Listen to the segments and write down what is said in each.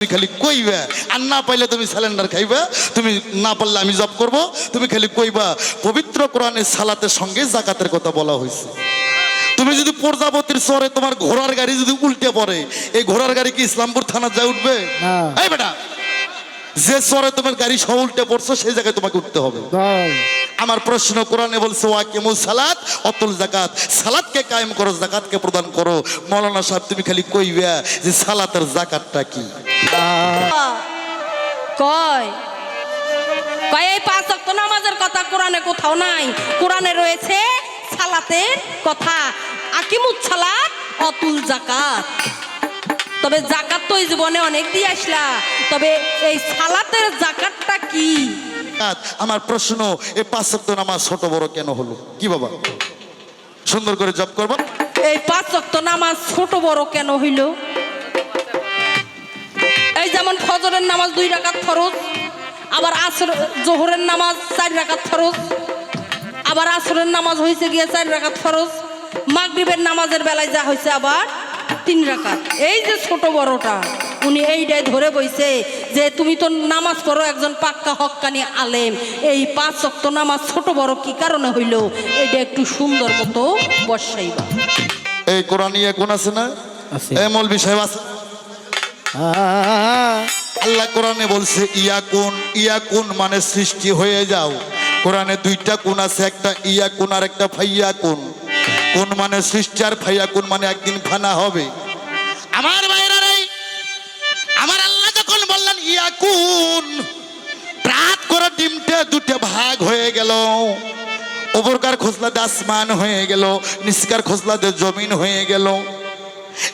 তুমি খালি কইবা, আর না পাইলে তুমি সিলিন্ডার খাইবা, তুমি না পারলে আমি জব করব। তুমি খালি কইবা পবিত্র কোরআনে সালাতের সঙ্গে যাকাতের কথা বলা হয়েছে। তুমি যদি প্রজাপতির চরে তোমার ঘোড়ার গাড়ি যদি উল্টে পড়ে, এই ঘোড়ার গাড়ি কি ইসলামপুর থানা যায় উঠবে? এই বেটা, যে চরে তোমার গাড়ি সব উল্টে পড়ছো সেই জায়গায় তোমাকে উঠতে হবে। আমার প্রশ্ন, কোরআনে বলছে ওয়াকিমুস সালাত অতুল যাকাত, সালাতকে কায়েম করো, যাকাতকে প্রদান করো। মাওলানা সাহেব তুমি খালি কইবা যে সালাতের যাকাতটা কি? কয় কয় এই পাঁচ ওয়াক্ত নামাজের কথা কোরআনে কোথাও নাই। কোরআনে রয়েছে সালাতের কথা, আকিমুস সালাত অতুল যাকাত। তবে যাকাত তো এই জীবনে অনেক দিয়ে আসলা, তবে এই সালাতের যাকাতটা কি? আমার প্রশ্ন, এই পাঁচ ওয়াক্ত নামাজ ছোট বড় কেন হলো? কি বাবা সুন্দর করে জব করবো। এই পাঁচ ওয়াক্ত নামাজ ছোট বড় কেন হইল? এই যেমন ফজরের নামাজ 2 রাকাত ফরজ, আবার আসর জোহরের নামাজ 4 রাকাত ফরজ, আবার আসরের নামাজ হয়েছে গিয়ে 4 রাকাত ফরজ, মাগরিবের নামাজের বেলায় যা হয়েছে আবার 3 রাকাত। এই যে ছোট বড়টা উনি এইটাই ধরে বইছে যে তুমি তো নামাজ পড়ো, একজন পাক্কা হক্কানি আলেম, এই 5 ওয়াক্ত নামাজ ছোট বড় কি কারণে হইল এইটা একটু সুন্দর মতো বসাইবা। এই কোরআন ইয়ে কোন আছে না? এই মৌলভী সাহেব আছে। আল্লাহ কোরআনে বলছে ইয়াকুন, ইয়াকুন মানে সৃষ্টি হয়ে যাও। কোরআনে 2টা কোন আছে, একটা ইয়াকুন আর একটা ফাইয়াকুন। কোন মানে সৃষ্টি আর ফাইয়াকুন মানে একদিন ফানা হবে। আমার ভাইরা রে, আমার আল্লাহ যখন বললেন ইয়াকুন, প্রাত করে ডিমটা 2টে ভাগ হয়ে গেল। উপরকার খোসলাতে আসমান হয়ে গেল, নিচকার খোসলাতে জমিন হয়ে গেল।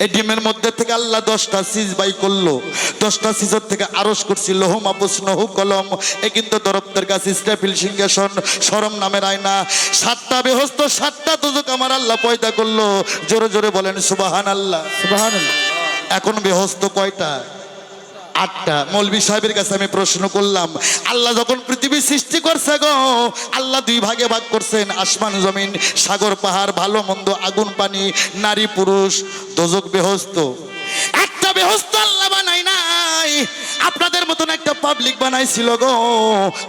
এই ডিমের মধ্যে থেকে আল্লাহ 10টা সিজ বাই করলো। 10টা সিজের থেকে আরশ করছি, লৌহ মাহফুজ, নহু কলম, এ কিন্তু দরপ্তের কাছে ইসরাফিল সিংহাসন, শরম নামের আয়না। 7টা বেহস্ত, 7টা দুজক আমার আল্লাহ পয়দা করলো। জোরে জোরে বলেন সুবহানাল্লাহ, সুবহানাল্লাহ। এখন বেহস্ত কয়টা? 8টা। মৌলভী সাহেবের কাছে আমি প্রশ্ন করলাম, আল্লাহ যখন পৃথিবী সৃষ্টি করছে গো, আল্লাহ 2 ভাগে ভাগ করছেন, আসমান জমিন, সাগর পাহাড়, ভালো মন্দ, আগুন পানি, নারী পুরুষ, দোজক বেহস্ত। একটা বেহস্ত আল্লাহ বানাই নাই, আপনাদের মতন একটা পাবলিক বানাইছিল গো।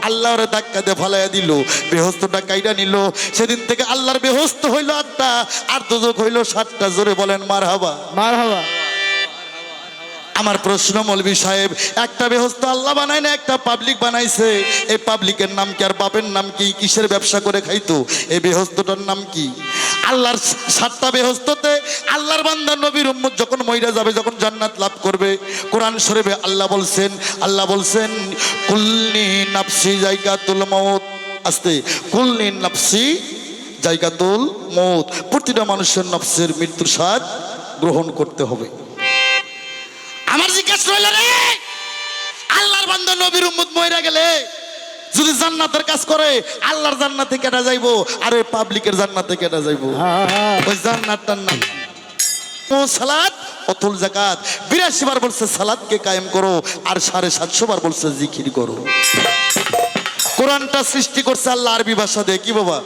আল্লাহ ওরে ধাক্কা দিয়ে ফালাইয়া দিল, বেহস্তটা কাইটা নিল। সেদিন থেকে আল্লাহর বেহস্ত হইল 8টা, আর দোজক হইল 7টা। জোরে বলেন মারহাবা, মারহাবা। আমার প্রশ্ন মৌলভী সাহেব, একটা বেহস্ত আল্লাহ বানায় না, একটা পাবলিক বানাইছে। এই পাবলিকের নাম কি আর বাপের নাম কি? কিসের ব্যবসা করে খাইতো? এই বেহস্তটার নাম কি? আল্লাহর 7টা বেহস্ততে আল্লাহর বান্দা নবীর উম্মত যখন মইরা যাবে, যখন জান্নাত লাভ করবে, কোরআন শরীফে আল্লাহ বলছেন কুল্লি নাফসি জায়গাতুল মউত। আস্তে, কুল্লি নাফসি জায়গাতুল মউত। প্রতিটা মানুষের নফসের মৃত্যুর স্বাদ গ্রহণ করতে হবে। আমার জিজ্ঞাসা রইল রে, আল্লাহর বান্দা নবীর উম্মত মইরা গেলে যদি জান্নাতের কাজ করে, আল্লাহর জান্নাতে কেটে যাইবো, আর ওই পাবলিকের জান্নাতে কেটে যাইবো। ওই জান্নাতটার নাম ও সালাত অতুল যাকাত। 82 বার বলছে সালাতকে কায়েম করো, আর 750 বার বলছে জিকির করো। কোরআনটা সৃষ্টি করছে আল্লাহ আরবি ভাষা দিয়ে। কি বাবা,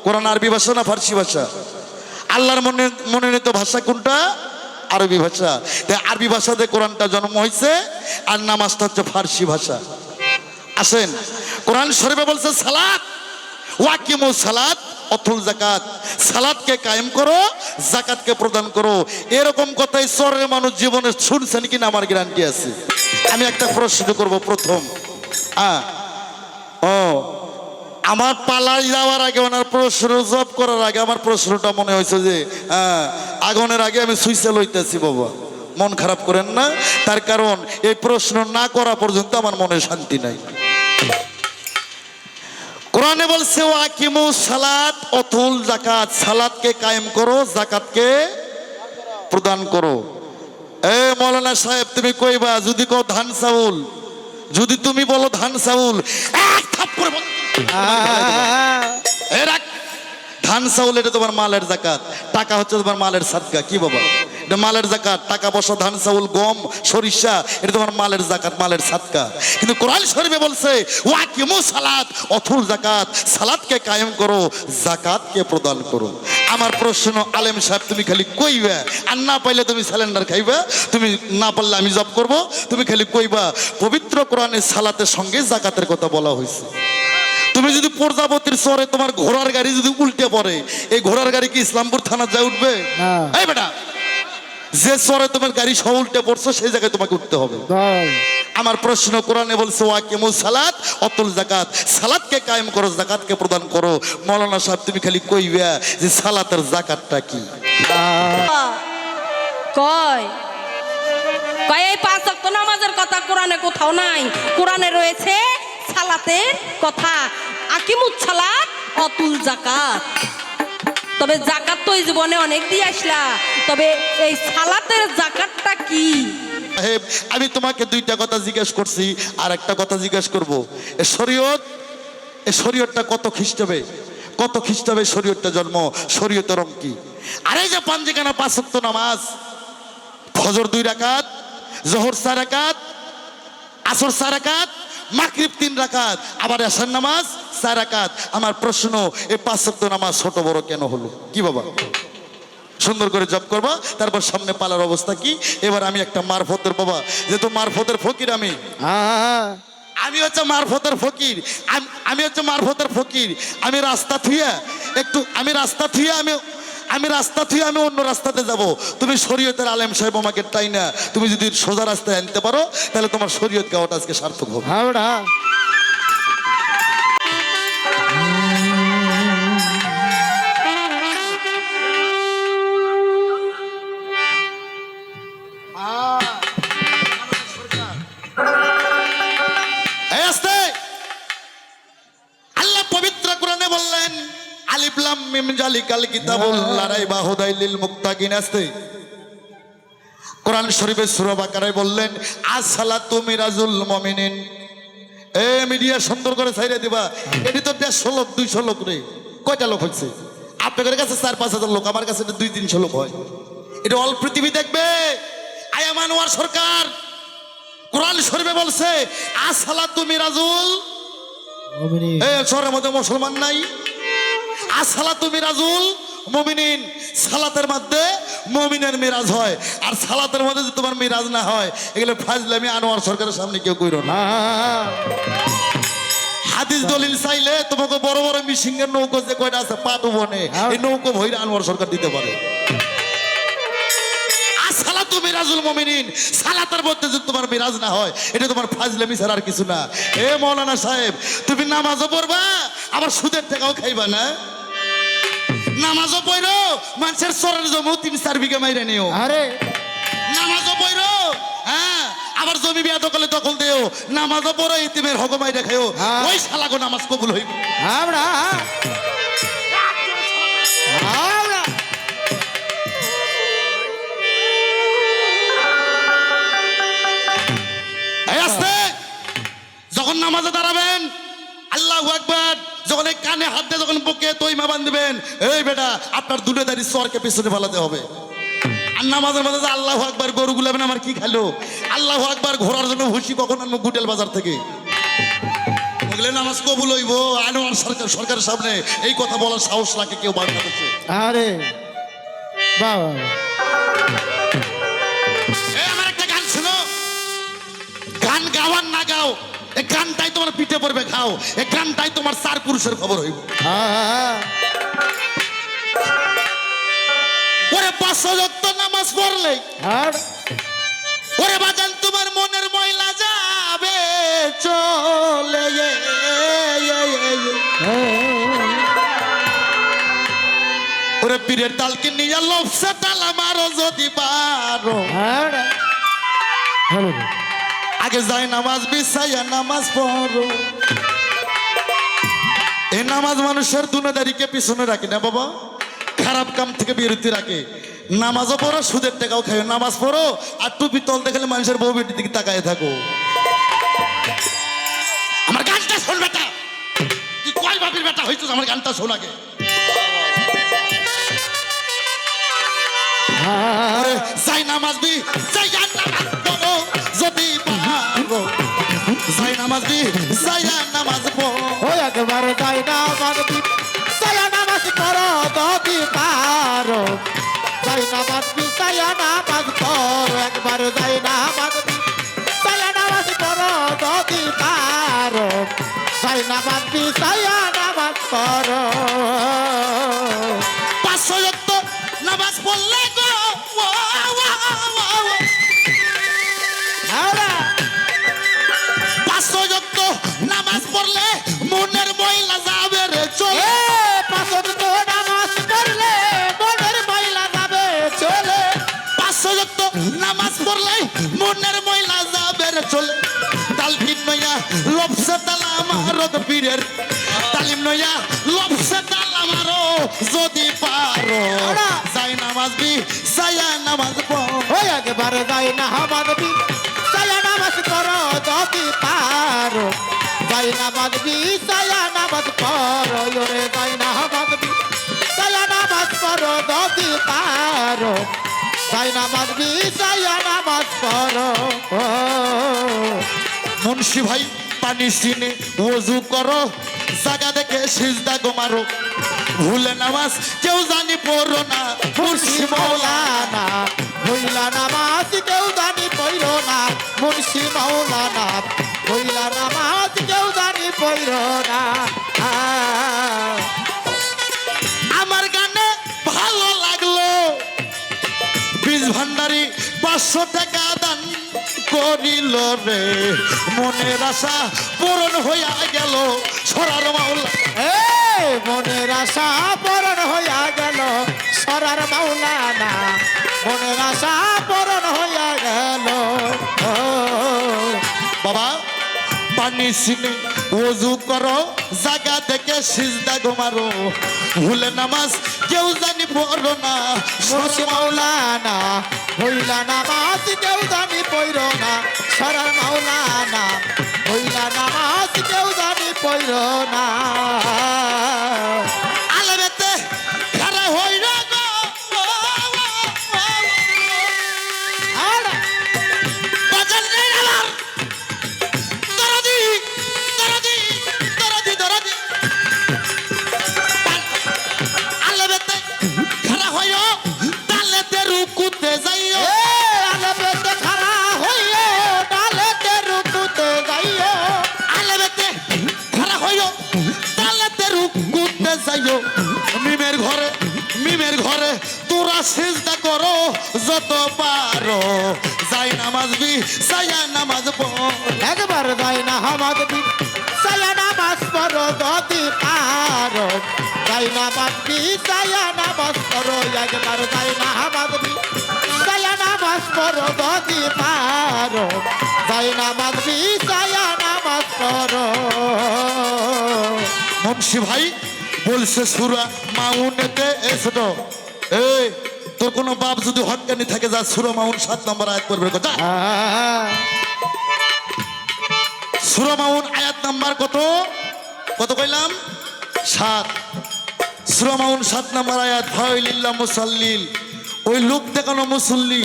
কোরআন আরবি ভাষা না ফার্সি ভাষা? আল্লাহর মনোনীত ভাষা কোনটা? আরবি ভাষা। আরবি ভাষাতে কোরআনটা জন্ম হয়েছে, আর নামাজটা হচ্ছে ফার্সি ভাষা। আসেন, কোরআন শরীফে বলছে সালাত ওয়াকিমুস সালাত অতুল যাকাত, সালাতকে কায়েম করো, যাকাতকে প্রদান করো। এরকম কথাই চরের মানুষ জীবনে শুনছেন কিনা আমার গ্যারান্টি আছে। আমি একটা প্রশ্ন করব প্রথম। আমার পালাই যাওয়ার আগে, ওনার প্রশ্ন জব করার আগে আমার প্রশ্নটা মনে হয়েছে যে আগুনের আগে আমি সুইচে লইতেছি। বাবা মন খারাপ করেন না, তার কারণ এই প্রশ্ন না করা পর্যন্ত আমার মনে শান্তি নাই। কোরআনে বলছে ওয়াকিমুস সালাত অতুল যাকাত, সালাতকে কায়েম করো, যাকাতকে প্রদান করো। এ মাওলানা সাহেব তুমি কইবা, যদি কও ধান চাউল, যদি তুমি বলো ধান চাউল, এক থাপ্পড়ে ধান চাউল এটা তোমার মালের যাকাত, টাকা হচ্ছে তোমার মালের সাদকা। কি বাবা, এটা মালের জাকাত, টাকা পয়সা, ধান চাউল, গম, সরিষা, এটা তোমার মালের জাকাত, মালের সাদকা। কিন্তু কোরআন শরীফে বলছে ওয়াকিমু সালাত, অথুল জাকাত, সালাতকে কায়েম করো, জাকাতকে প্রদান করো। আমার প্রশ্ন, আলেম সাহেব তুমি খালি কইবা, আর না পাইলে তুমি সিলিন্ডার খাইবা, তুমি না পারলে আমি জব করব, তুমি খালি কইবা পবিত্র কোরআনে সালাতের সঙ্গে জাকাতের কথা বলা হয়েছে। তুমি যদি প্রজাপতির চরে তোমার ঘোড়ার গাড়ি যদি উল্টে পড়ে, এই ঘোড়ার গাড়ি কি ইসলামপুর থানা যায় উঠবে? এই বেটা, যে চরে তোমার গাড়ি সহ উল্টে পড়ছো সেই জায়গায় তোমাকে উঠতে হবে। আমার প্রশ্ন, কোরআনে বলছে ওয়াকিমুস সালাত অতুল জাকাত, সালাতকে কায়েম করো, জাকাতকে প্রদান করো। মাওলানা সাহেব তুমি খালি কইবা যে সালাতের জাকাতটা কি? কয় কয় এই 5 ওয়াক্ত নামাজের কথা কোরআনে কোথাও নাই। কোরআনে রয়েছে সালাতের কথা, আকিমুস সালাত অতুল জাকাত। তবে জাকাত তো এই জীবনে অনেক দিয়ে আসলা, তবে এই সালাতের জাকাতটা কি? সাহেব, আমি তোমাকে দুইটা কথা জিজ্ঞেস করছি, আর একটা কথা জিজ্ঞেস করবো। এ শরীয়তটা কত খ্রিস্টাব্দে, কত খ্রিস্টাব্দে শরীয়তটা জন্ম, শরীয়তের রং কি? আরে যে পাঞ্জিকানা 5 ওয়াক্ত নামাজ, ফজর 2 রাকাত, জোহর 4 রাকাত, আসর 4 রাকাত, মাগরিব 3 রাকাত, আবার এশার নামাজ 4 রাকাত। আমার প্রশ্ন, এই 5 ওয়াক্ত নামাজ ছোট বড় কেন হলো? কি বাবা, সুন্দর করে জব করবা, তারপর সামনে পালার অবস্থা কি? এবার আমি একটা মারফতের বাবা, যেহেতু মারফতের ফকির, আমি হচ্ছে মারফতের ফকির, আমি হচ্ছে মারফতের ফকির। আমি রাস্তা থুইয়া আমি অন্য রাস্তাতে যাব। তুমি শরীয়তের আলেম সাহেব আমাকে টাই না, তুমি যদি সোজা রাস্তায় আনতে পারো তাহলে তোমার শরীয়ত গাওয়াটা আজকে সার্থক হবে। আল্লাহ পবিত্র কোরআনে বললেন আলিফ লাম মিম জালিকাল কিতাবুল লা রাইবা হুদাল লিল মুত্তাকিন। আসতে কোরআন শরীফের সূরা বাকারায় বললেন আসসালাতু মিরাজুল মুমিনিন। এ মিডিয়া সুন্দর করে ছাইরা দিবা, এটি তো 150 লোক 200 লোক রে, কয়টা লোক হচ্ছে? আপনাদের কাছে 4-5 হাজার লোক, আমার কাছে 2-300 লোক হয়। এটা অল পৃথিবী দেখবে। আয়াম আনোয়ার সরকার কোরআন শরীফে বলছে আসসালাতু মিরাজুল মুমিনিন। এই শহরের মধ্যে মুসলমান নাই? আসসালাতু মিরাজুল মুমিনিন, সালাতের মধ্যে মুমিনের মিরাজ হয়। আর সালাতের মধ্যে যদি তোমার মিরাজ না হয়, এগুলো ফাজলামি আনোয়ার সরকারের সামনে কেউ কইরো না। হাদিস দলিল চাইলে তোমাকে বড় বড় মিশিংয়ের নৌকো যে কয়টা আছে পাটু বনে, এই নৌকো ভইরা আনোয়ার সরকার দিতে পারে। আসসালাতু মিরাজুল মুমিনিন, সালাতের মধ্যে যদি তোমার মিরাজ না হয়, এটা তোমার ফাজলামি ছাড়া আর কিছু না। এ মাওলানা সাহেব, তুমি নামাজও পড়বা আবার সুদের টাকাও খাইবা না? নামাজও পড়ো, মানুষের সরের জমি 3-4 বিঘা মাইরে নিও। আরে নামাজও পড়ো, হ্যাঁ, আবার জমি বিয়া দখলে দখল দেও। নামাজও পড়ো, ইতিমের হক মাইরে খাইও। ওই শালাগো নামাজ কবুল হইব। যখন নামাজে দাঁড়াবেন আল্লাহু আকবার, যখন এই কানে হাত দিয়ে যখন বুকে তৈমা বাঁধবেন, এই বেটা আপনার দুটো দাঁড়ি সরকে পিছনে ফেলাতে হবে। আর নামাজের মধ্যে আল্লাহু আকবার, গরু গুলাবেন আমার কি খালো, আল্লাহু আকবার ঘোরার জন্য ভুসি কখন আনবো গুটেল বাজার থেকে। নামাজ কবুল হইব। আনোয়ার সরকারের সামনে এই কথা বলার সাহস রাখে কেউ বাংলাদেশে? আরে বাবা, আমার একটা গান শোনো, গান গাওয়ার না গাও, এই গানটাই তোমার পিঠে পড়বে খাও, এই গানটাই তোমার 4 পুরুষের খবর হইব। ওরে 5 ওয়াক্ত নামাজ পড়লে ওরে বাজান তোমার মনের ময়লা যাবে চলে। ওরে পীরের তালকে নিয়ে লফসা তালা মারো যদি পারো, আগে যাই নামাজ বিছাইয়া নামাজ পড়ো। এই নামাজ মানুষের দুনিয়াদারিকে পিছনে রাখে না বাবা, খারাপ কাম থেকে বিরতি রাখে। নামাজও পড়ো, সুদের টাকাও খাও, নামাজ পড়ো আর টুপি তল দেখলে মানুষের বউ বেটির দিকে তাকায় থাকো। আমার গানটা শোন বেটা, তুই কয় বাপের বেটা হইছিস, আমার গানটা শোন আগে। ওরে যাই নামাজ বি যাইয়া নামাজ পড়ো যদি পারো যাই নামাজ বি যাইয়া নামাজ পড়ো ও একবার যাই নামাজ বি যাইয়া নামাজ পড়ো যদি পারো যাই নামাজ বি যাইয়া নামাজ পড়ো একবার যাই নামাজ বি যাইয়া নামাজ পড়ো যদি পারো যাই নামাজ বি যাইয়া নামাজ পড়ো 500 ওয়াক্ত নামাজ পড়লে গো আরে 500 ওয়াক্ত নামাজ পড়লে মনের ময়লা যাবে রে চলে এ পাঁচক তো নামাজ পড়লে মনের ময়লা যাবে চলে 500 ওয়াক্ত নামাজ পড়লে মনের ময়লা যাবে রে চলে তালভিন নয়া লবসে তালা মারদ পীরের তালিম নয়া লবসে তালা মারো যদি পারো যাই নামাজ বি সায়া নামাজ পড়ো ওই একবার যাই নামাজ বি যাইয়া নামাজ পড়ো যদি পারো যাই নামাজ বি যাইয়া নামাজ পড়ো ওরে যাই নামাজ বি যাইয়া নামাজ পড়ো যদি পারো যাই নামাজ বি যাইয়া নামাজ পড়ো মুন্সি ভাই পানি সিনে ওযু করো জায়গা দেখে সিজদা গো মারো ভুলে নামাজ কেউ জানি পড়ো না মুন্সি মাওলা মাওলানা হইলা নামাজ কেউ জানি পইর না মুন্সি মাওলানা হইলা নামাজ কেউ জানি পইর না আমার গানে ভালো লাগলো বীজ ভান্ডারি 500 টাকা দান করিল রে মনের আশা পূরণ হইয়া গেল সরার মাওলা এ মনের আশা পূরণ হইয়া গেল সরার মাওলানা মনের আশা পূরণ হইয়া গেল বাবা পানি সিনে ওযু করো জায়গা দেখে সিজদা গো মারো ভুলে নামাজ কেউ জানি পড়ো না মুন্সি মাওলানা হইলা নামাজ কেউ জানি পইর না সরার মাওলানা হইলা নামাজ কেউ জানি পইর না আলবেতে খারা হইরা গো আর বাজার নেই আমার দরদি দরদি দরদি দরদি আলবেতে খারা হইও তালেতে রুকুতে যাইও এ আলবেতে খাড়া হইও ডালেতে রুকুতে যাইও আলবেতে খারা হইও তালেতে রুকুতে যাইও মিমের ঘরে তোরা সিজদা করো যত পারো যাই নামাজ বি সায়া নামাজ পড়ো একবার যাই না হামাদ বি সায়া নামাজ পড়ো যদি পারো যাই নামাজ বি সায়া নামাজ পড়ো একবার যাই না হামাদ বি সায়া নামাজ পড়ো যদি পারো যাই নামাজ বি সায়া নামাজ পড়ো মুন্সি ভাই বলছে সুরা মাউনেতে এসো এই তোর কোনো বাপ যদি হক্কানি থাকে যা সুরা মাউন 7 নম্বর আয়াত পড়বে কথা সুরা মাউন আয়াত নাম্বার কত কত কইলাম 7 সুরা মাউন 7 নম্বর আয়াত ফাইলিল্লাহ মুসাল্লিল ওই লোক দেখানো মুসল্লি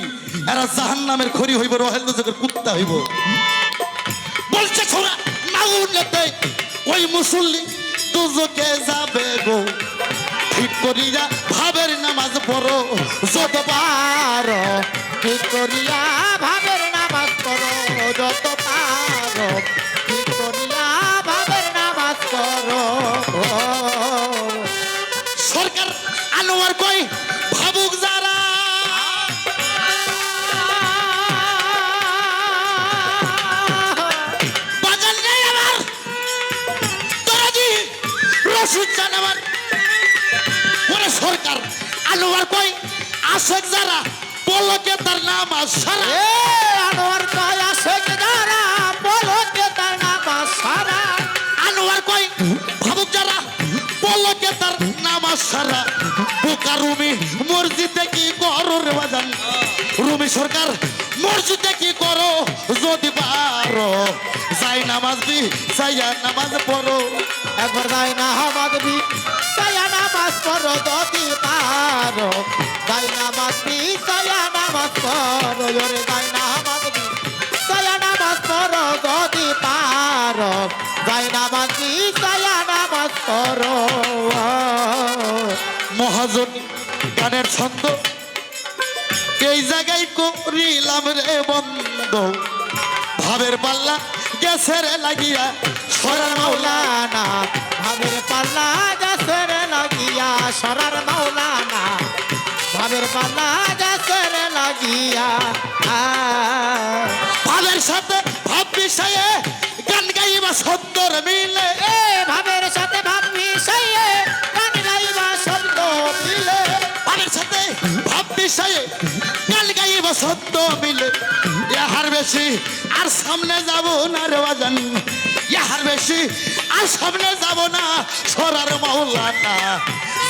এরা জাহান্নামের খড়ি হইব রহেল দুজকের কুত্তা হইব বলছে সুরা মাউনেতে ওই মুসল্লি দুজকে যাবে গো ঠিক করিয়া ভাবের নামাজ পড়ো যত পারো ঠিক করিয়া ভাবের নামাজ পড়ো যত পারো ঠিক করিয়া ভাবের নামাজ পড়ো সরকার আনোয়ার কই ভাবুক যারা বাজার নেই আমার দরদি রসুন চান আমার ওরে সরকার আনোয়ার কই আশেক যারা পলকে তার নাম সারা এ আনোয়ার কয় আসে যারা বলো কে তার নামাজ সারা আনোয়ার কই ভাবুক যারা পলকে তার নাম সারা বোকা রুমি মসজিদে কি করো রে বাজান রুমি সরকার মসজিদে কি করো যদি পারো যাই নামাজ বি যাইয়া নামাজ পড়ো একবার যাই না হামাদ বি সায়া নামাজ পড়ো যদি পারো যাই নামাজ বিছায়া নামাজ পড়ো ওরে যাই নামাজ বিছায়া নামাজ পড়ো যদি পারো যাই নামাজ বিছায়া নামাজ পড়ো মহাজন গানের ছন্দ এই জায়গায় করিলাম রে বন্ধ ভাবের পাল্লা গেছে রে লাগিয়া সরার মাওলা মাওলানা ভাবের পাল্লা গাছের লাগিয়া সরার মাওলানা ভাবের পাল্লা গাছের লাগিয়া ভাবের সাথে ভাব মিশায়ে গান গাইবা সত্তর মিলে এ ভাবের সাথে ভাব মিশাইয়ে গান গাইবা শব্দ মিলে ভাবের সাথে ভাব মিশায়ে গান গাইবা সত্য মিলে ইহার বেশি আর সামনে যাব না রে বাজান ইহার বেশি আর সামনে যাব না সরার মাওলানা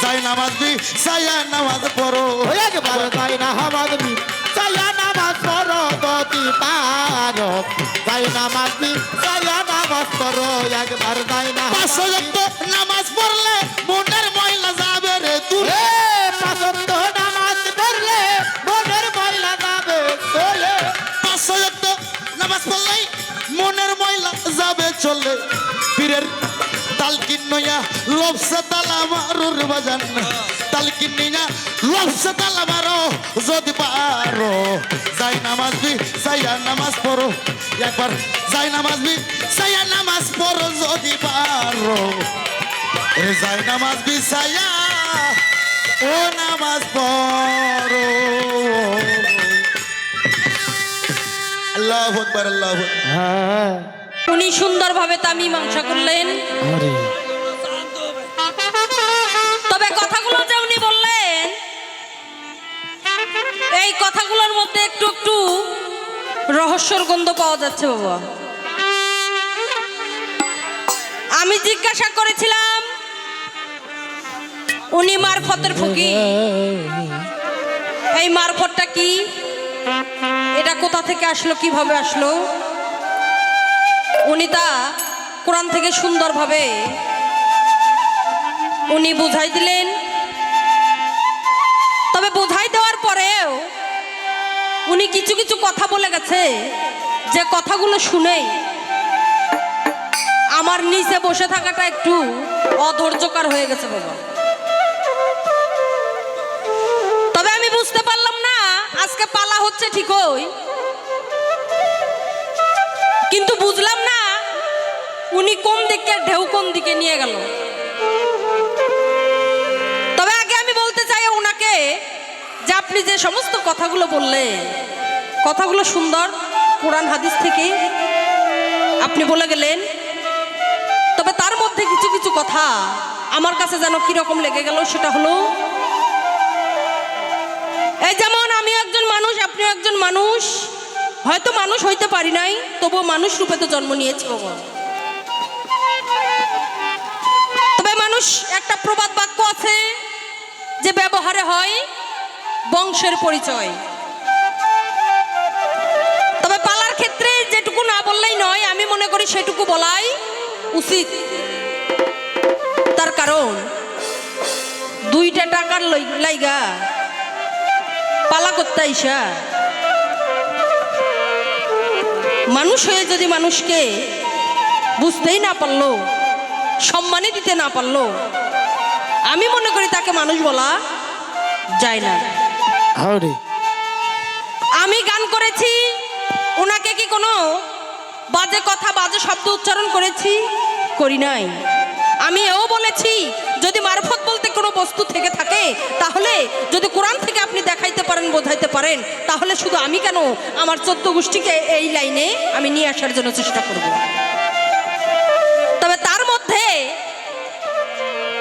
যাই নামাজ বি সায়া নামাজ পড়ো একবার যাই না হামাদ বি সায়া নামাজ পড়ো যদি পারো যাই নামাজ বি সায়া নামাজ পড়ো একবার যাই না পাঁচ ওয়াক্ত নামাজ পড়লে মনের ময়লা যাবে রে দূরে এ পাঁচত্ব নামাজ পড়লে মনের ময়লা যাবে চলে পাঁচ ওয়াক্ত নামাজ পড়লেই মনের ময়লা যাবে চলে পীরের তালকিন নয়া লবসে তালা মারুর বাজান তালকিন নিয়া লবসে তালা মারো যদি পারো যাই নামাজ বি সাইয়া নামাজ পড়ো একবার যাই নামাজ বি সাইয়া নামাজ পড়ো যদি পারো এ যাই নামাজ বি সাইয়া ও নামাজ পড়ো আল্লাহু আকবার আল্লাহু আকবার। হ্যাঁ উনি সুন্দরভাবে তা মীমাংসা করলেন। আরে তবে কথাগুলো যে উনি বললেন এই কথাগুলোর মধ্যে একটু একটু রহস্যর গন্ধ পাওয়া যাচ্ছে বাবা। আমি জিজ্ঞাসা করেছিলাম উনি মারফতের ফকির, এই মারফতটা কি, এটা কোথা থেকে আসলো, কিভাবে আসলো? উনি তা কোরআন থেকে সুন্দরভাবে উনি বুঝাই দিলেন। তবে বুঝাই দেওয়ার পরেও উনি কিছু কিছু কথা বলে গেছে যে কথাগুলো শুনেই আমার নিচে বসে থাকাটা একটু অধৈর্যকর হয়ে গেছে বাবা। তবে আমি বুঝতে পারলাম না আজকে পালা হচ্ছে ঠিকই, কিন্তু বুঝলাম না উনি কোন দিকে ঢেউ কোন দিকে নিয়ে গেল। তবে আগে আমি বলতে চাই ওনাকে যে আপনি যে সমস্ত কথাগুলো বললেন কথাগুলো সুন্দর, কোরআন হাদিস থেকে আপনি বলে গেলেন। তবে তার মধ্যে কিছু কিছু কথা আমার কাছে যেন কিরকম লেগে গেল, সেটা হলো এই যেমন আমি একজন মানুষ, আপনিও একজন মানুষ, হয়তো মানুষ হইতে পারি নাই তবুও মানুষ রূপে তো জন্ম নিয়েছি বাবা। তবে মানুষ একটা প্রবাদ বাক্য আছে যে ব্যবহারে হয় বংশের পরিচয়। তবে পালার ক্ষেত্রে যেটুকু না বললেই নয়, আমি মনে করি সেটুকু বলাই উচিত। তার কারণ দুইটা টাকার লাইগা পালা করতে আইসা মানুষ হয়ে যদি মানুষকে বুঝতেই না পারলো, সম্মানই দিতে না পারলো, আমি মনে করি তাকে মানুষ বলা যায় না। আরে আমি গান করেছি, ওনাকে কি কোনো বাজে কথা বাজে শব্দ উচ্চারণ করেছি? করি নাই। আমি এও বলেছি যদি মারফত বলতে কোনো বস্তু থেকে থাকে তাহলে যদি কোরআন থেকে আপনি দেখাইতে পারেন, বোঝাইতে পারেন, তাহলে শুধু আমি কেন আমার 14 গোষ্ঠীকে এই লাইনে আমি নিয়ে আসার জন্য চেষ্টা করব। তবে তার মধ্যে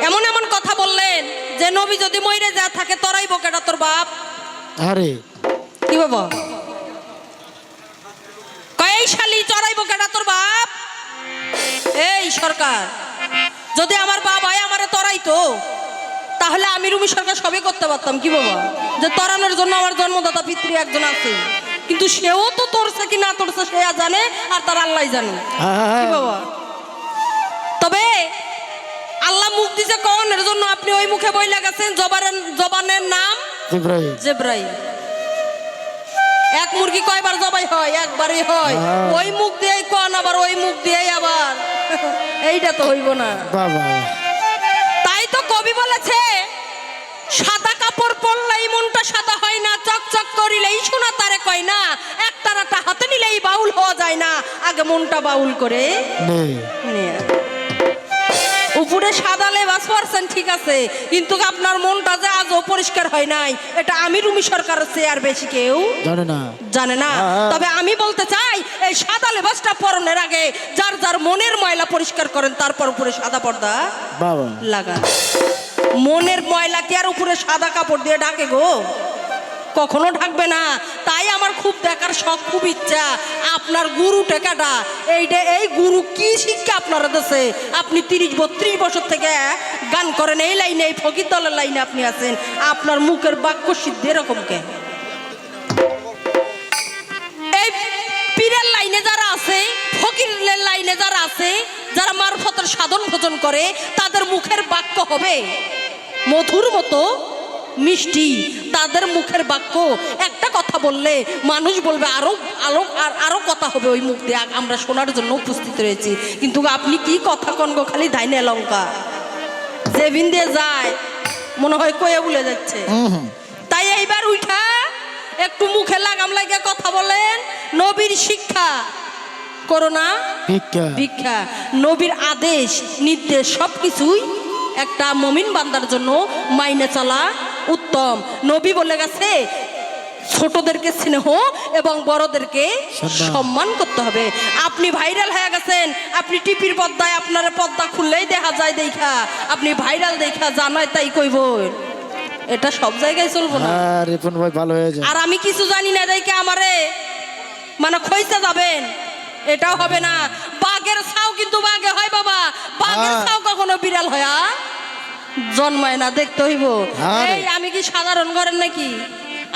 এমন এমন কথা বললেন যে নবী যদি মইরে যা থাকে তরাই বকেটা তোর বাপ। আরে কি বাবা কয় শালি চড়াইবো কেটা তোর বাপ? এই সরকার যদি আমার বাবাই আমারে তরাইতো তাহলে আমি রুমি সরকার সবই করতে পারতাম। কি বাবা যে তরানোর জন্য আমার জন্মদাতা পিতৃ একজন আছে, কিন্তু সেও তো তোরছে কি না তোরছে সে জানে, আর তার আল্লাহ জানে। কি বাবা তবে আল্লাহ মুখ দিছে কনের জন্য আপনি ওই মুখে বইলা গেছেন জবানের নাম জিব্রাইল জেব্রাইল। এক মুরগি কয়বার জবাই হয়? একবারই হয়। হ্যাঁ। ওই মুখ দিয়েই কন, আবার ওই মুখ দিয়েই আবার এইটা তো হইব না। বাবা তাই তো কবি বলেছে, সাদা কাপড় পরলেই মনটা সাদা হয় না, চকচক করিলেই সোনা তারে কয় না, এক তারাটা হাতে নিলেই বাউল হওয়া যায় না, আগে মনটা বাউল করে নেই নিয়ে। উপরে সাদা লেবাস পরছেন ঠিক আছে, কিন্তু আপনার মনটা যে আজও পরিষ্কার হয় নাই, এটা আমি রুমি সরকারের চেয়ে আর বেশি কেউ জানে না। জানে না। হ্যাঁ। তবে আমি বলতে চাই, এই সাদা লেবাসটা পরনের আগে যার যার মনের ময়লা পরিষ্কার করেন, তারপর উপরে সাদা পর্দা বাবা লাগান। মনের ময়লা কি আর উপরে সাদা কাপড় দিয়ে ঢাকে গো? কখনো ঢাকবে না। তাই আমার খুব দেখার শখ, খুব ইচ্ছা, আপনার গুরু টেকাটা এইটা, এই গুরু কি শিক্ষা আপনারা দেশে? আপনি 30-32 বছর থেকে গান করেন এই লাইনে, এই ফকির দলের লাইনে আপনি আছেন, আপনার মুখের বাক্য সিদ্ধি এরকম কে? এই পীরের লাইনে যারা আছে, ফকিরের লাইনে যারা আছে, যারা মারফতের সাধন ভোজন করে, তাদের মুখের বাক্য হবে মধুর মতো মিষ্টি। তাদের মুখের বাক্য একটা কথা বললে মানুষ বলবে আরো আরো আরো কথা হবে ওই মুখ দিয়ে, আমরা শোনার জন্য উপস্থিত রয়েছি। কিন্তু আপনি কি কথা কন গো, খালি ধাইনে লঙ্কা জেবিন দিয়ে যায়, মনে হয় কয়ে বলে যাচ্ছে। তাই এইবার উঠা একটু মুখে লাগাম লাগিয়ে কথা বলেন। নবীর শিক্ষা করো না ভিক্ষা ভিক্ষা, নবীর আদেশ নির্দেশ সবকিছুই একটা মমিন বান্দার জন্য মাইনে চলা উত্তম। নবী বলে গেছে, ছোটদেরকে স্নেহ এবং বড়দেরকে সম্মান করতে হবে। আপনি ভাইরাল হয়ে গেছেন, আপনি টিপির পর্দায় আপনার পর্দা খুললেই দেখা যায়, দেখা আপনি ভাইরাল দেখা জানায় তাই কইব, এটা সব জায়গায় চলবো না। হ্যাঁ রিপন ভাই ভালো হয়ে যায়। আর আমি কিছু জানি না দেখে আমারে মানে খইতে যাবেন, এটাও হবে না। বাঘের ছাও কিন্তু বাঘে হয় বাবা, বাঘের হ্যাঁ। ছাও কখনো বিড়াল হয় জন্মায় না, দেখতে হইব। হ্যাঁ রে। এই আমি কি সাধারণ ঘরের নাকি?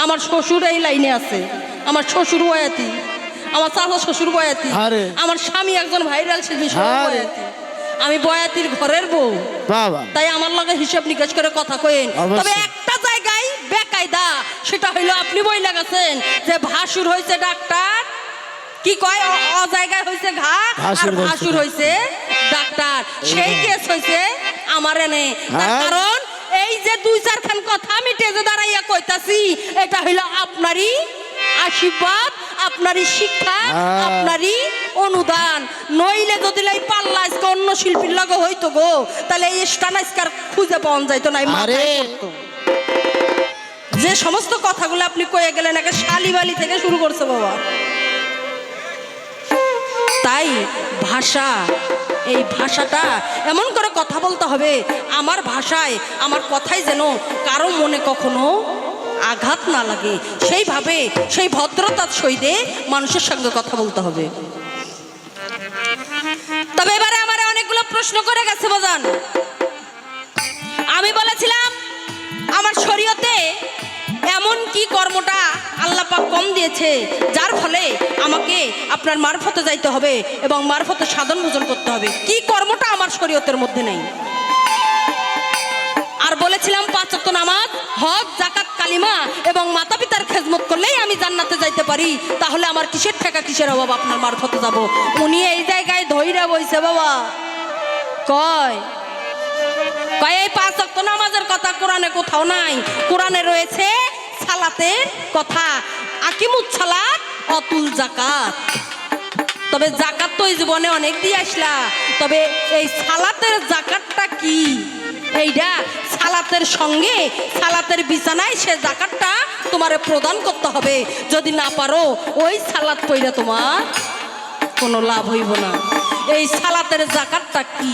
আমার শ্বশুর এই লাইনে আছে, আমার শ্বশুর বয়াতি, আমার চাচা শ্বশুর বয়াতি, হ্যাঁ রে। আমার স্বামী একজন ভাইরাল শিল্পী হ্যাঁ রে। বয়াতি, আমি বয়াতির ঘরের বউ। বাবা তাই আমার লগে হিসাব নিকাশ করে কথা কইন। অবশ্যই। তবে একটা জায়গায় বেকায়দা, সেটা হইলো আপনি বইলা গেছেন যে ভাসুর হইছে ডাক্তার, কি কয় অ জায়গায় হইছে ঘা, আর ভাসুর হইছে ভাসুর হইছে ডাক্তার। সেই কেস হইছে আমার এনে। তার হ্যাঁ। কারণ এই যে 2-4 খান কথা আমি টেজে দাঁড়াইয়া কইতাছি, এটা হইলো আপনারই আশীর্বাদ, আপনারই শিক্ষা, হ্যাঁ। আপনারই অনুদান। নইলে যদি লাই পাল্লা আজকে অন্য শিল্পীর লগে হইতো গো, তাহলে এই স্টান আজকার খুঁজে পাওয়া যাইতো না, আরে যে সমস্ত কথাগুলো আপনি কয়ে গেলেন, একে শালিবালি থেকে শুরু করছে বাবা। তাই ভাষা, এই ভাষাটা এমন করে কথা বলতে হবে, আমার ভাষায় আমার কথাই যেন কারো মনে কখনো আঘাত না লাগে, সেইভাবে সেই ভদ্রতার সহিতে মানুষের সঙ্গে কথা বলতে হবে। তবে এবারে আমার অনেকগুলো প্রশ্ন করে গেছে বাজান। আমি বলেছিলাম আমার শরীয়তে এমন কি কর্মটা আল্লাহ পাক কম দিয়েছে, যার ফলে আমাকে আপনার মারফতে যাইতে হবে এবং মারফতে সাধন ভোজন করতে হবে। কি কর্মটা আমার শরীয়তের মধ্যে নেই? আর বলেছিলাম 5 ওয়াক্ত নামাজ, হজ, যাকাত, কালিমা এবং মাতা পিতার খেদমত করলেই আমি জান্নাতে যাইতে পারি। তাহলে আমার কিসের ঠেকা, কিসের অভাব আপনার মারফতে যাব? উনি এই জায়গায় ধইরা বইছে বাবা, কয় এই 5 ওয়াক্ত নামাজের কথা কোরআনে কোথাও নাই। কোরআনে রয়েছে সালাতের কথা, আকিমুস সালাত অতুল যাকাত। তবে যাকাত তো এই জীবনে অনেক দিয়ে আসলা, তবে এই সালাতের যাকাতটা কি? এইটা সালাতের সঙ্গে সালাতের বিছানায় সে যাকাতটা তোমারে প্রদান করতে হবে। যদি না পারো ওই সালাত পইরা তোমার কোনো লাভ হইব না। এই সালাতের যাকাতটা কি?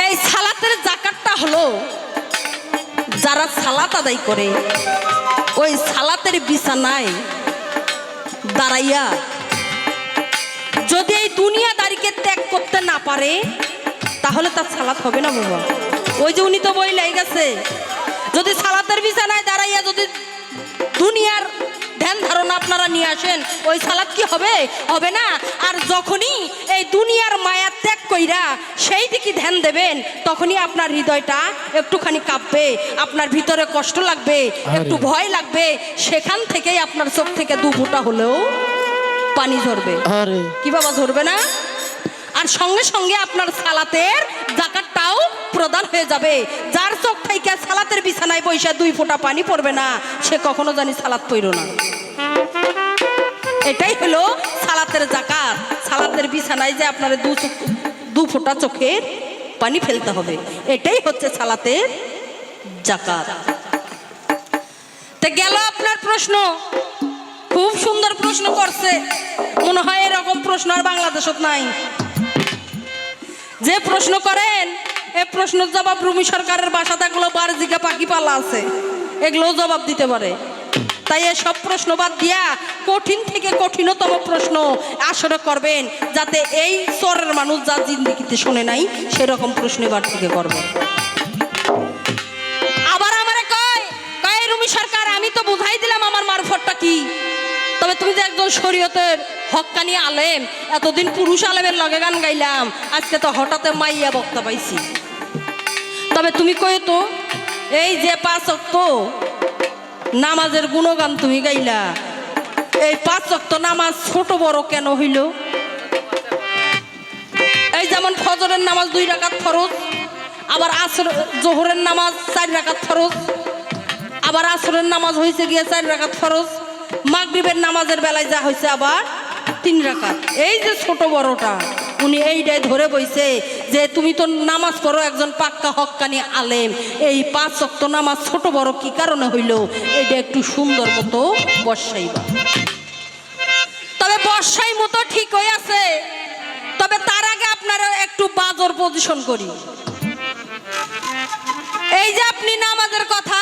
এই সালাতের যাকাতটা হলো, যারা সালাত আদায় করে ওই সালাতের বিছানায় দাঁড়াইয়া যদি এই দুনিয়াদারিকে ত্যাগ করতে না পারে, তাহলে তার সালাত হবে না বাবা। ওই যে উনি তো বইলাই গেছে, যদি সালাতের বিছানায় দাঁড়াইয়া যদি দুনিয়ার ধ্যান ধারণা আপনারা নিয়ে আসেন, ওই সালাত কি হবে? হবে না। আর যখনই এই দুনিয়ার মায়া ত্যাগ কইরা সেই দিকে ধ্যান দেবেন, তখনই আপনার হৃদয়টা একটুখানি কাঁপবে, আপনার ভিতরে কষ্ট লাগবে, একটু ভয় লাগবে, সেখান থেকেই আপনার চোখ থেকে দু ফোঁটা হলেও পানি ঝরবে। আরে কি বাবা, ঝরবে না? আর সঙ্গে সঙ্গে আপনার সালাতের জাকাতটাও প্রদান হয়ে যাবে। যার চোখ থেকে সালাতের বিছানায় বসে দুই ফোঁটা পানি পড়বে না, সে কখনো জানি সালাত পড়ল না। এটাই হলো সালাতের জাকাত। সালাতের বিছানায় যে আপনার দু ফোঁটা চোখের পানি ফেলতে হবে, এটাই হচ্ছে সালাতের জাকাত। তো গেল আপনার প্রশ্ন, খুব সুন্দর প্রশ্ন করছে। মনে হয় এরকম প্রশ্ন আর বাংলাদেশত নাই। যে প্রশ্ন করেন এই প্রশ্নের জবাব রুমি সরকারের বাসা থাকলেও বারজিকা পাখি পালা আছে, এগুলোও জবাব দিতে পারে। তাই এসব প্রশ্ন বাদ দিয়া কঠিন থেকে কঠিনতম প্রশ্ন আসরে করবেন, যাতে এই স্তরের মানুষ যা জিন্দিগিতে শোনে নাই সেরকম প্রশ্ন এবার থেকে করবে। আবার আমারে কয় রুমি সরকার, আমি তো বুঝাই দিলাম আমার মারফতটা কি, তবে তুমি যে একজন শরীয়তের হক্কানি আলেম, এতদিন পুরুষ আলেমের লগে গান গাইলাম, আজকে তো হঠাৎ মাইয়া বক্তা পাইছি। তবে তুমি কই তো, এই যে 5 ওয়াক্ত নামাজের গুণগান তুমি গাইলা, এই 5 ওয়াক্ত নামাজ ছোট বড় কেন হইল? এই যেমন ফজরের নামাজ 2 রাকাত ফরজ, আবার জোহরের নামাজ 4 রাকাত ফরজ, আবার আসরের নামাজ হয়েছে গিয়ে 4 রাকাত ফরজ, মাগরিবের নামাজের বেলায় যা হয়েছে আবার 3 রাকাত। এই যে ছোট বড়টা উনি এইটাই ধরে বইছে যে তুমি তো নামাজ পড়ো, একজন পাক্কা হক্কানি আলেম, এই 5 ওয়াক্ত নামাজ ছোট বড় কি কারণে হইল, এইটা একটু সুন্দর মতো বর্ষাইবা। তবে বর্ষাই মতো ঠিক হয়ে আছে, তবে তার আগে আপনারা একটু বাজর পজিশন করি। এই যে আপনি নামাজের কথা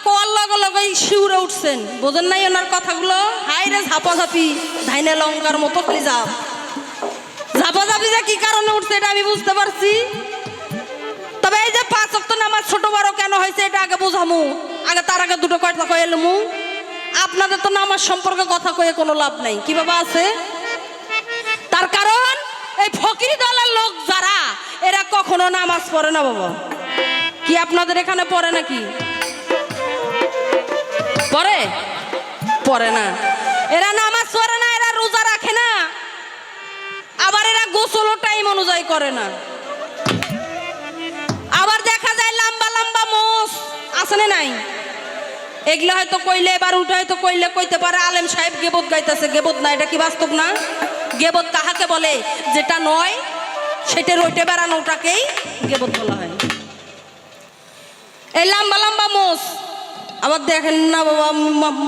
কোয়ার লগে লগে শিউরে উঠছেন, বোঝেন নাই ওনার কথাগুলো? হাই রে ঝাপাঝাপি, ধাইনে লঙ্কার মতো খালি ঝাপাঝাপি যে কি কারণে উঠছে এটা আমি বুঝতে পারছি। তবে এই যে 5 ওয়াক্ত নামাজ ছোট বড় কেন হয়েছে এটা আগে বুঝামু, আগে তার আগে দুটো কথা কয়ে এলমু। আপনাদের তো নামাজ সম্পর্কে কথা কয়ে কোনো লাভ নাই, কি বাবা আছে? তার কারণ এই ফকিরি দলের লোক যারা, এরা কখনো নামাজ পড়ে না বাবা। কি আপনাদের এখানে পড়ে নাকি? পড়ে না। এরা নামাজ পড়ে না, এরা রোজা রাখে না, আবার এরা গোসলও টাইম অনুযায়ী করে না। আবার দেখা যায় লম্বা লম্বা মোষ আছে না নাই, এগুলো হয়তো কইলে এবার উঠে হয়তো কইলে কইতে পারে আলেম সাহেব গেবত গাইতেছে। গেবত না, এটা কি বাস্তব না? গেবত কাহাকে বলে? যেটা নয় সেটা রইটে বেড়ানোটাকেই গেবত বলা হয়। এই লম্বা লম্বা মোষ, আবার দেখেন না বাবা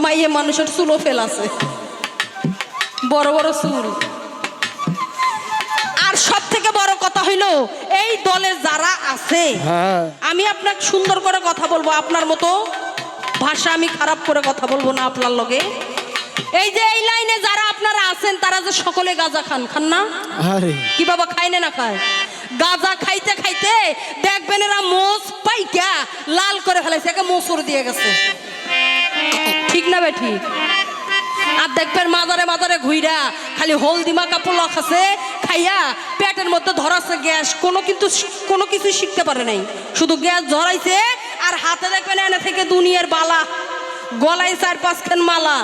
মাইয়ে মানুষের চুলও ফেল আছে, বড় বড় চুল। আর সব থেকে বড় কথা হইল এই দলে যারা আছে, আমি আপনাকে সুন্দর করে কথা বলবো, আপনার মতো ভাষা আমি খারাপ করে কথা বলবো না আপনার লগে। এই যে এই লাইনে যারা আপনারা আছেন, তারা যে সকলে গাঁজা খান না? কি বাবা খায় না খায়? গাঁজা খাইতে খাইতে দেখবেন এরা মোষ পাইকা লাল করে ফেলাইছে, একে মোসর দিয়ে গেছে, ঠিক না বে ঠিক? আর দেখবেন মাজারে মাজারে ঘুইরা খালি হলদি মাখা পোলাও খাচ্ছে, খাইয়া পেটের মধ্যে ধরাচ্ছে গ্যাস, কোনো কিছু শিখতে পারে নাই, শুধু গ্যাস ধরাইছে। আর হাতে দেখবেন এনে থেকে দুনিয়ার বালা, গলায় 4-5 খান মালা,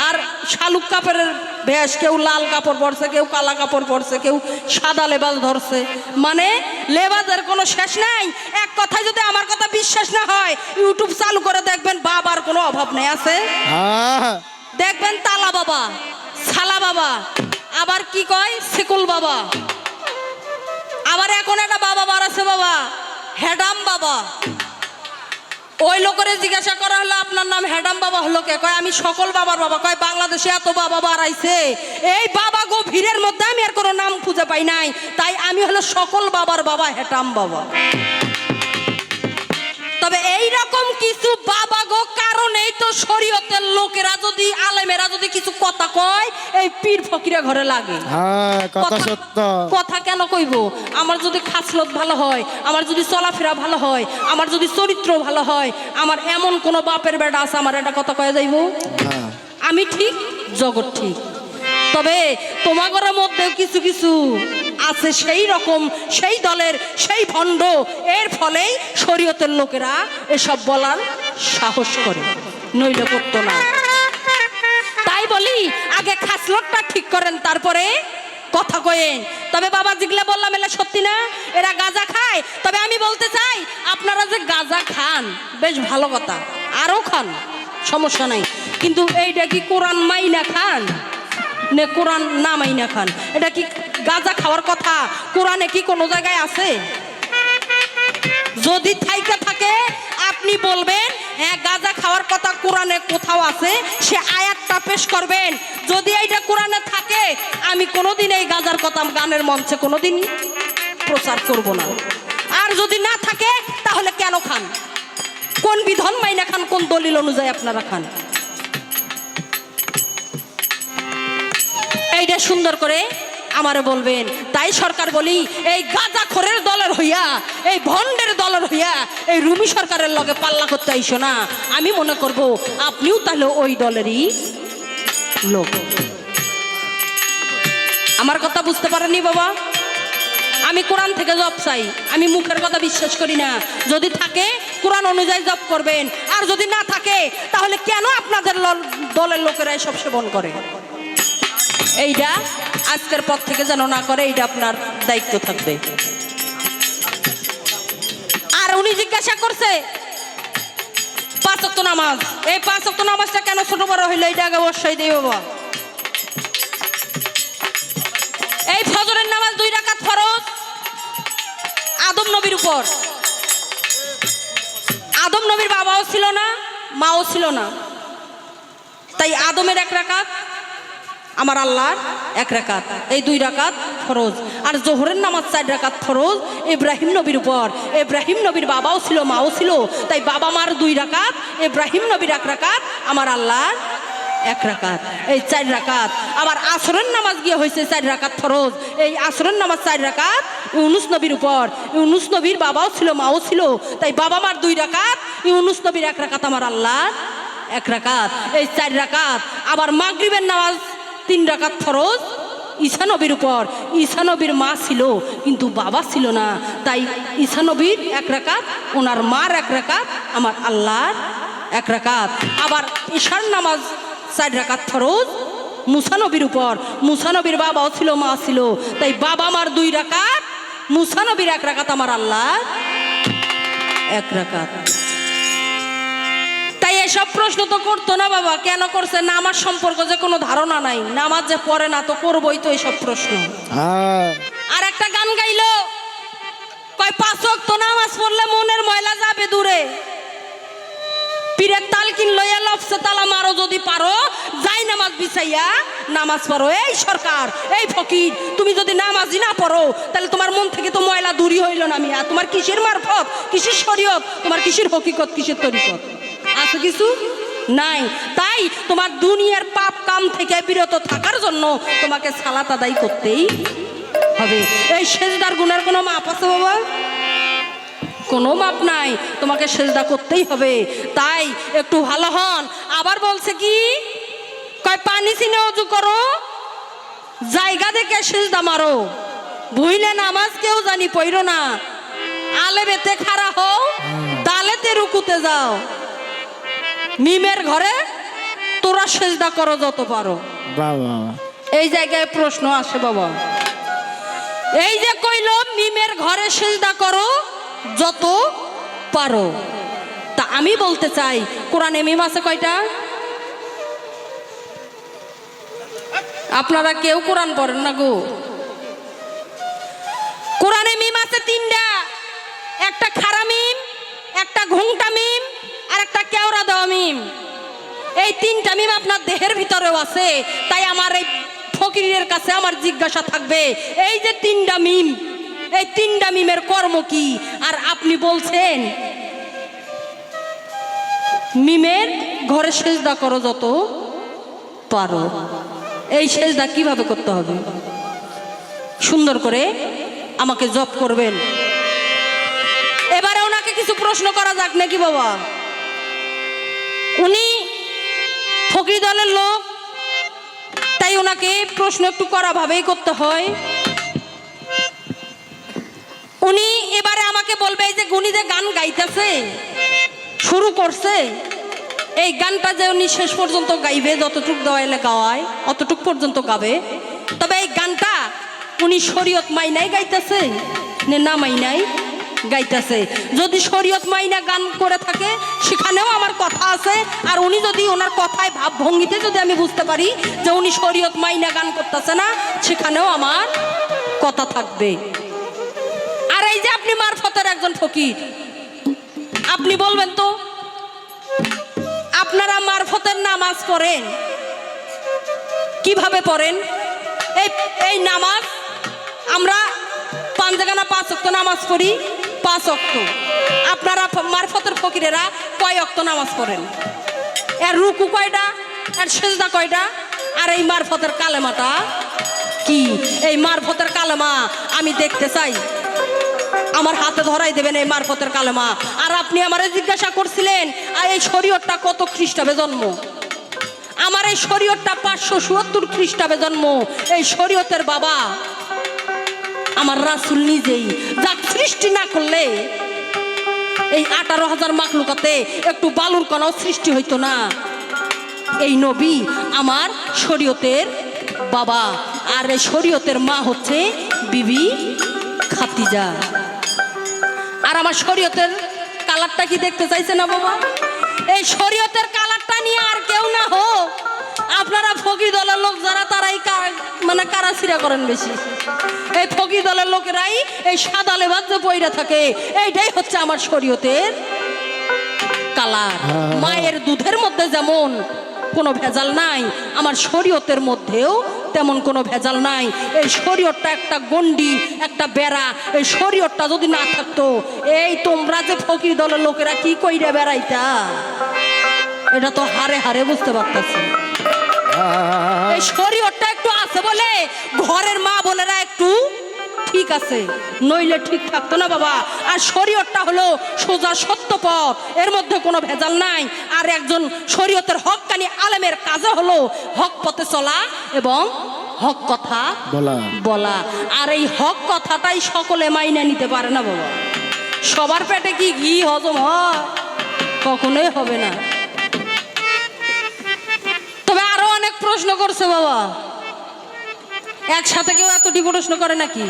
আর শালুক কাপড়ের ভেষ, কেউ লাল কাপড় পরছে, কেউ কালা কাপড় পরছে, কেউ সাদা লেবাস ধরছে। মানে লেবাসের কোনো শেষ নাই। এক কথায় যদি আমার কথা বিশ্বাস না হয়, ইউটিউব চালু করে দেখবেন, বাবার কোনো অভাব নেই, আছে দেখবেন তালা বাবা, সালা বাবা, আবার কি কয় সেকুল বাবা, আবার এখন একটা বাবা বাড়াছে বাবা হেডাম বাবা। ওই লোকের জিজ্ঞাসা করা হলো আপনার নাম হেডাম বাবা হলো কে? কয় আমি সকল বাবার বাবা। কয় বাংলাদেশে এত বাবা বাড়াইছে, এই বাবা গো ভিড়ের মধ্যে আমি আর কোনো নাম খুঁজে পাই নাই, তাই আমি হলো সকল বাবার বাবা, হেডাম বাবা। তবে এই রকম কিছু বাবা গো কারণেই তো শরীয়তের লোকেরা যদি, আলেমেরা যদি কিছু কথা কয়, এই পীর ফকিরা ঘরে লাগে। কথা কেন কইব? আমার যদি খাসলত ভালো হয়, আমার যদি চলাফেরা ভালো হয়, আমার যদি চরিত্র ভালো হয়, আমার এমন কোন বাপের বেটা আছে আমার এটা কথা কয়ে যাইব? আমি ঠিক, জগৎ ঠিক। তবে তোমাগর মধ্যেও কিছু কিছু আছে সেই রকম, সেই দলের, সেই ভণ্ড, এর ফলেই শরীয়তের লোকেরা এসব বলার সাহস করে, নইলে করতো না। তাই বলি আগে খাসলতটা ঠিক করেন, তারপরে কথা কয়েন। তবে বাবা যেগুলা বললাম এলা সত্যি না, এরা গাঁজা খায়। তবে আমি বলতে চাই আপনারা যে গাঁজা খান বেশ ভালো কথা, আরো খান, সমস্যা নাই, কিন্তু এইটা কি কোরআন মাইনা খান নে কোরআন না মাইনা খান? এটা কি গাঁজা খাওয়ার কথা কোরআনে কি কোনো জায়গায় আছে? যদি থাইকা থাকে আপনি বলবেন হ্যাঁ গাঁজা খাওয়ার কথা কোরআনে কোথাও আছে, সে আয়াতটা পেশ করবেন। যদি এইটা কোরআনে থাকে আমি কোনোদিন এই গাঁজার কথা গানের মঞ্চে কোনোদিন প্রচার করব না। আর যদি না থাকে তাহলে কেন খান, কোন বিধান মাইনা খান, কোন দলিল অনুযায়ী আপনারা খান, এইটা সুন্দর করে আমারে বলবেন। তাই সরকার বলি এই গাঁজাখোরের দলের হইয়া, এই ভণ্ডের দলের হইয়া এই রুমি সরকারের লগে পাল্লা করতে আইসো না। আমি মনে করব আপনিও তাহলে ওই দলেরই লোক। আমার কথা বুঝতে পারেননি বাবা? আমি কোরআন থেকে জব চাই, আমি মুখের কথা বিশ্বাস করি না। যদি থাকে কোরআন অনুযায়ী জব করবেন, আর যদি না থাকে তাহলে কেন আপনাদের দলের লোকেরা এসব সেবন করে? এইটা আজকের পর থেকে যেন না করে, এইটা আপনার দায়িত্ব থাকবে। আর উনি জিজ্ঞাসা করছে 5 ওয়াক্ত নামাজ, এই 5 ওয়াক্ত নামাজটা কেন ছোট বড় হইলো, এইটা আগে অবশ্যই দেই বাবা। এই ফজরের নামাজ 2 রাকাত ফরজ আদম নবীর উপর। আদম নবীর বাবাও ছিল না, মাও ছিল না, তাই আদমের 1 রাকাত, আমার আল্লাহর 1 রাকাত, এই 2 রাকাত ফরজ। আর জোহরের নামাজ 4 রাকাত ফরজ ইব্রাহিম নবীর উপর। ইব্রাহিম নবীর বাবাও ছিল, মাও ছিল, তাই বাবা মার 2 রাকাত, ইব্রাহিম নবীর 1 রাকাত, আমার আল্লাহর 1 রাকাত, এই 4 রাকাত। আবার আসরের নামাজ গিয়ে হয়েছে 4 রাকাত ফরজ। এই আসরের নামাজ 4 রাকাত ইউনুস নবীর উপর। ইউনুস নবীর বাবাও ছিল, মাও ছিল, তাই বাবা মার 2 রাকাত, ইউনুস নবীর 1 রাকাত, আমার আল্লাহর 1 রাকাত, এই 4 রাকাত। আবার মাগরিবের নামাজ 3 রাকাত ফরজ ঈসা নবীর উপর। ঈসা নবীর মা ছিল কিন্তু বাবা ছিল না, তাই ঈসা নবীর 1 রাকাত, ওনার মার 1 রাকাত, আমার আল্লাহর 1 রাকাত। আবার ঈশার নামাজ 4 রাকাত ফরজ মুসা নবীর উপর। মুসা নবীর বাবাও ছিল, মা ছিল, তাই বাবা মার 2 রাকাত, মুসা নবীর 1 রাকাত, আমার আল্লাহর 1 রাকাত। তাই এসব প্রশ্ন তো করতো না বাবা, কেন করছে? নামাজ সম্পর্কে যে কোনো ধারণা নাই, নামাজ যে পড়ে না তো করবোই তো এসব প্রশ্ন। আর একটা গান গাইলো, কয় 5 ওয়াক্ত নামাজ পড়লে মনের ময়লা যাবে দূরে, পীরের তালকিন লইয়া লফসে তালা মারো যদি পারো, যাই নামাজ বিছাইয়া নামাজ পড়ো। এই সরকার, এই ফকির, তুমি যদি নামাজই না পড়ো তাহলে তোমার মন থেকে তো ময়লা দূরই হইল না মিয়া। তোমার কিসের মারফত, কিসের শরীয়ত, তোমার কিসের হকিকত, কিসের তরিকত আছে? কিছু নাই। তাই তোমার দুনিয়ার পাপ কাম থেকে বিরত থাকার জন্য তোমাকে সালাত আদায় করতেই হবে। এই সেজদার গুনার কোনো মাপ আছে বাবা? কোনো মাপ নাই, তোমাকে সেজদা করতেই হবে। তাই একটু ভালো হন। আবার বলছে কি, কয় পানি চিনে অজু করো, জায়গা দেখে সেজদা মারো, ভুইলে নামাজ কেউ জানি পড়ো না, আলে বেতে খাড়া হও, দালেতে রুকুতে যাও, মিমের ঘরে তোরা সেজদা করো যত পারো। এই জায়গায় প্রশ্ন আসে বাবা, এই যে কইল মিমের ঘরে সেজদা করো যত পারো, তা আমি বলতে চাই কোরআনে মিম আছে কয়টা? আপনারা কেউ কোরআন পড়েন না গো। কোরআনে মিম আছে 3টা, একটা খাড়া মিম, একটা ঘুংটা মিম, আর একটা কেওড়া দেওয়া মিম। এই 3টা মিম আপনার দেহের ভিতরেও আছে। তাই আমার এই ফকিরের কাছে আমার জিজ্ঞাসা থাকবে, এই যে 3টা মিম, এই 3টা মিমের কর্ম কি? আর আপনি বলছেন মিমের ঘরে সেজদা করো যত পারো। এই সেজদা কিভাবে করতে হবে? সুন্দর করে আমাকে জব করবেন। এবারে ওনাকে কিছু প্রশ্ন করা যাক নাকি বাবা? উনি ফকির দলের লোক, তাই তাই ওনাকে প্রশ্ন একটু করা ভাবেই করতে হয়। উনি এবারে আমাকে বলবে এই যে উনি যে গান গাইতেছে শুরু করছে, এই গানটা যে উনি শেষ পর্যন্ত গাইবে, যতটুক দেওয়াইলে গাওয়ায় অতটুক পর্যন্ত গাবে। তবে এই গানটা উনি শরীয়ত মাইনাই গাইতেছে না মাইনাই গাইতেছে। যদি শরীয়ত মাইনা গান করে থাকে সেখানেও আমার কথা আছে, আর উনি যদি ওনার কথায় ভাব ভঙ্গিতে যদি আমি বুঝতে পারি যে উনি শরীয়ত মাইনা গান করতেছে না, সেখানেও আমার কথা থাকবে। আর এই যে আপনি মারফতের একজন ফকির, আপনি বলবেন তো আপনারা মারফতের নামাজ পড়েন কিভাবে পড়েন? এই নামাজ আমরা 5 জায়গা 5 ওয়াক্ত নামাজ পড়ি, 5 ওয়াক্ত। আপনারা মারফতের ফকিরেরা কয় ওয়াক্ত নামাজ পড়েন? এর রুকু কয়টা, এর সেজদা কয়টা? আর এই মারফতের কালেমাটা কি? এই মারফতের কালেমা আমি দেখতে চাই, আমার হাতে ধরাই দেবেন এই মারফতের কালেমা। আর আপনি আমারে জিজ্ঞাসা করছিলেন আর এই শরীয়তটা কত খ্রিস্টাব্দে জন্ম? আমার এই শরীয়তটা 570 খ্রিস্টাব্দে জন্ম। এই শরীয়তের বাবা আমার রাসূল নিজেই, যা সৃষ্টি না করলে এই 18,000 মাখলুকাতে একটু বালুর কণাও সৃষ্টি হইতো না। এই নবী আমার শরীয়তের বাবা, আর এই শরীয়তের মা হচ্ছে বিবি খাদিজা। আর আমার শরীয়তের কালারটা কি দেখতে চাইছে না বাবা? এই শরীয়তের কালারটা নিয়ে আর কেউ না হোক, আপনারা ফকির দলের লোক যারা তারাই মানে কারাছিরা করেন বেশি। এই ফকির দলের লোকেরাই এই সাদা লেবাস যে পইরা থাকে, এইটাই হচ্ছে আমার শরীয়তের কালার। মায়ের দুধের মধ্যে যেমন কোনো ভেজাল নাই, আমার শরীয়তের মধ্যেও তেমন কোনো ভেজাল নাই। এই শরীয়তটা একটা গন্ডি, একটা বেড়া। এই শরীয়তটা যদি না থাকতো, এই তোমরা যে ফকির দলের লোকেরা কি কইরা বেড়াইতা, এটা তো হারে হারে বুঝতে পারতেছি। এই শরীয়তটা একটু আছে বলে ঘরের মা বোনেরা একটু ঠিক আছে, নইলে ঠিক থাকতো না বাবা। আর শরীয়তটা হলো সোজা সত্য পথ, এর মধ্যে কোনো ভেজাল নাই। আর একজন শরীয়তের হক্কানি আলেমের কাজে হলো হক পথে চলা এবং হক কথা বলা। আর এই হক কথাটাই সকলে মাইনে নিতে পারে না বাবা। সবার পেটে কি ঘি হজম হয়? কখনোই হবে না। তবে আরো অনেক প্রশ্ন করছে বাবা, একসাথে কেউ এতটি প্রশ্ন করে নাকি?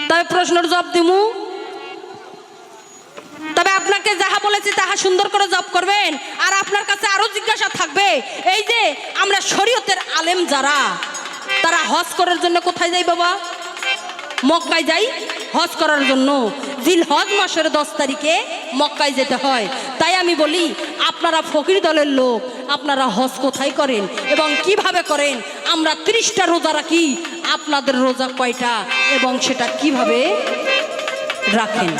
তবে প্রশ্নের জবাব দিমু, তবে আপনাকে যাহা বলেছি তাহা সুন্দর করে জবাব করবেন। আর আপনার কাছে আরো জিজ্ঞাসা থাকবে, এই যে আমরা শরীয়তের আলেম যারা, তারা হজ করার জন্য কোথায় যাই বাবা? মক্কায় যাই হজ করার জন্য। জিলহজ মাসের 10 তারিখে মক্কায় যেতে হয়। তাই আমি বলি, আপনারা ফকির দলের লোক, আপনারা হজ কোথায় করেন এবং কিভাবে করেন? আমরা 30টা রোজা রাখি, আপনাদের রোজা কয়টা এবং সেটা কিভাবে রাখেন?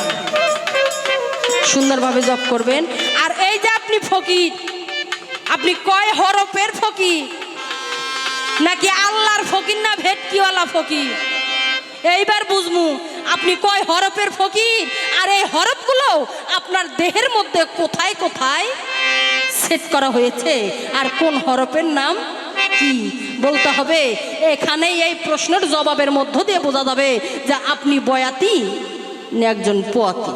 সুন্দরভাবে জব করবেন। আর এই যে আপনি ফকির, আপনি কয় হরফের ফকির? নাকি আল্লাহর ফকির না ভেটকিওয়ালা ফকির? এইবার বুঝমু আপনি কয় হরফের ফকির, আর এই হরফগুলো আপনার দেহের মধ্যে কোথায় কোথায় সেট করা হয়েছে, আর কোন হরফের নাম কি বলতে হবে। এখানেই এই প্রশ্নের জবাবের মধ্য দিয়ে বোঝা যাবে যে আপনি বয়াতি না একজন পোয়াতি।